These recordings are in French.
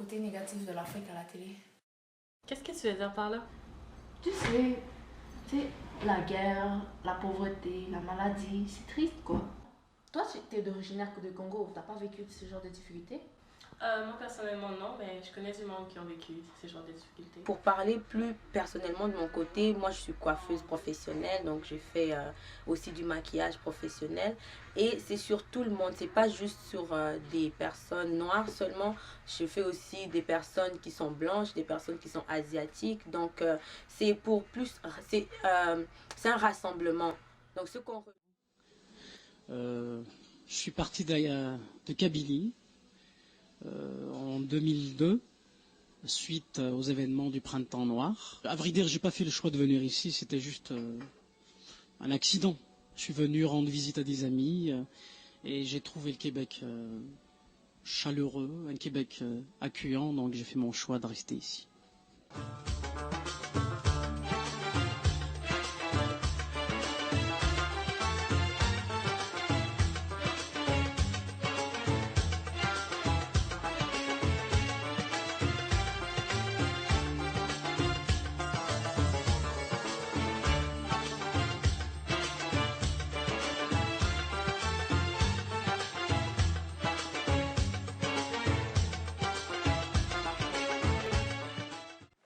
côté négatif de l'Afrique à la télé. Qu'est-ce que tu veux dire par là? Tu sais, la guerre, la pauvreté, la maladie, c'est triste quoi. Toi, tu es d'originaire de Congo, t'as pas vécu ce genre de difficultés? Moi, personnellement, non, mais je connais du monde qui ont vécu ce genre de difficultés. Pour parler plus personnellement de mon côté, moi je suis coiffeuse professionnelle, donc je fais aussi du maquillage professionnel. Et c'est sur tout le monde, c'est pas juste sur des personnes noires seulement. Je fais aussi des personnes qui sont blanches, des personnes qui sont asiatiques. Donc c'est pour plus, c'est un rassemblement. Donc ce qu'on... Je suis parti de Kabylie en 2002. Suite aux événements du Printemps Noir. À vrai dire, j'ai pas fait le choix de venir ici, c'était juste un accident. Je suis venu rendre visite à des amis et j'ai trouvé le Québec chaleureux, un Québec accueillant, donc j'ai fait mon choix de rester ici.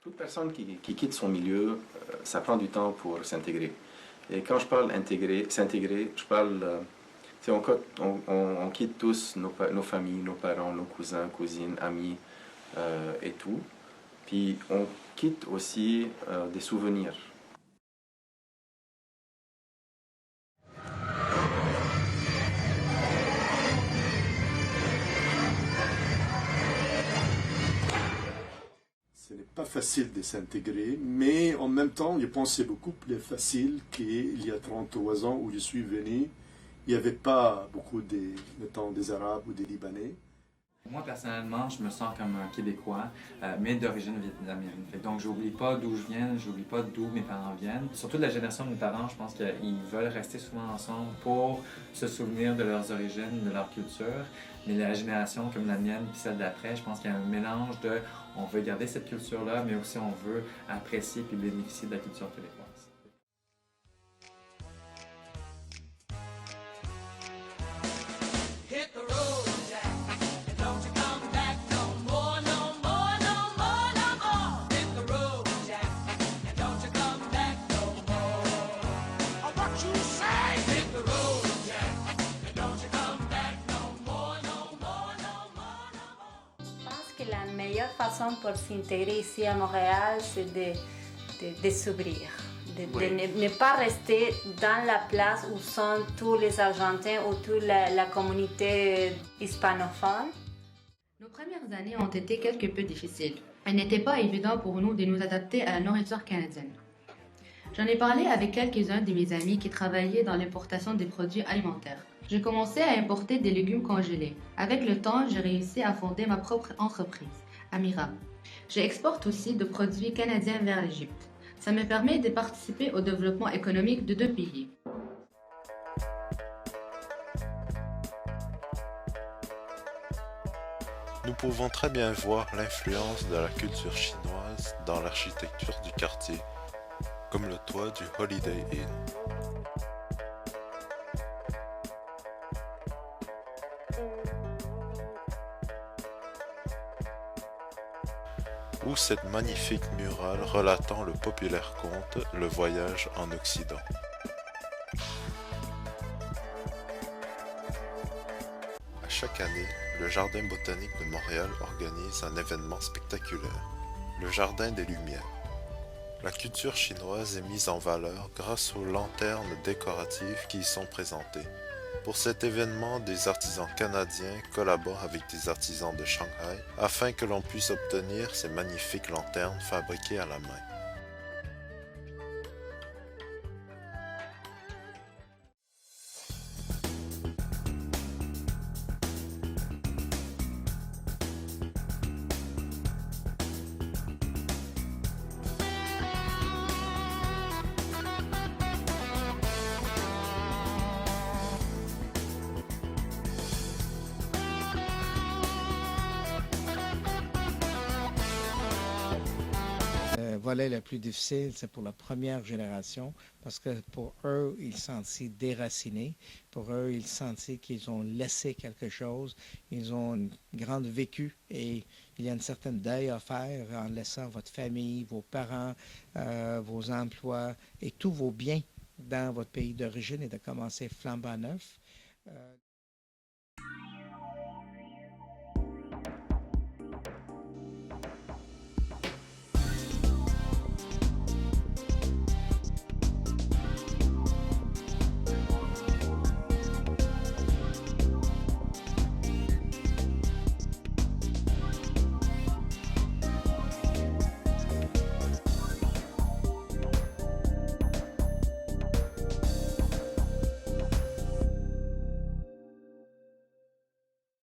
Toute personne qui quitte son milieu, ça prend du temps pour s'intégrer. Et quand je parle s'intégrer, je parle, on quitte tous nos familles, nos parents, nos cousins, cousines, amis et tout. Puis on quitte aussi des souvenirs. Ce n'est pas facile de s'intégrer, mais en même temps, je pense que c'est beaucoup plus facile qu'il y a 33 ans où je suis venu. Il n'y avait pas beaucoup des Arabes ou des Libanais. Moi, personnellement, je me sens comme un Québécois, mais d'origine vietnamienne. Donc, j'oublie pas d'où je viens, j'oublie pas d'où mes parents viennent. Surtout de la génération de mes parents, je pense qu'ils veulent rester souvent ensemble pour se souvenir de leurs origines, de leur culture. Mais la génération comme la mienne puis celle d'après, je pense qu'il y a un mélange de on veut garder cette culture-là, mais aussi on veut apprécier puis bénéficier de la culture québécoise. La meilleure façon pour s'intégrer ici à Montréal, c'est de s'ouvrir, de ne pas rester dans la place où sont tous les Argentins ou toute la communauté hispanophone. Nos premières années ont été quelque peu difficiles. Il n'était pas évident pour nous de nous adapter à la nourriture canadienne. J'en ai parlé avec quelques-uns de mes amis qui travaillaient dans l'importation des produits alimentaires. J'ai commencé à importer des légumes congelés. Avec le temps, j'ai réussi à fonder ma propre entreprise, Amira. J'exporte aussi de produits canadiens vers l'Égypte. Ça me permet de participer au développement économique de deux pays. Nous pouvons très bien voir l'influence de la culture chinoise dans l'architecture du quartier, comme le toit du Holiday Inn. Ou cette magnifique murale relatant le populaire conte Le Voyage en Occident. À chaque année, le Jardin botanique de Montréal organise un événement spectaculaire, le Jardin des Lumières. La culture chinoise est mise en valeur grâce aux lanternes décoratives qui y sont présentées. Pour cet événement, des artisans canadiens collaborent avec des artisans de Shanghai afin que l'on puisse obtenir ces magnifiques lanternes fabriquées à la main. volet le plus difficile, c'est pour la première génération, parce que pour eux, ils se sentent déracinés. Pour eux, ils sentent qu'ils ont laissé quelque chose. Ils ont un grand vécu et il y a une certaine deuil à faire en laissant votre famille, vos parents, vos emplois et tous vos biens dans votre pays d'origine et de commencer flambant neuf.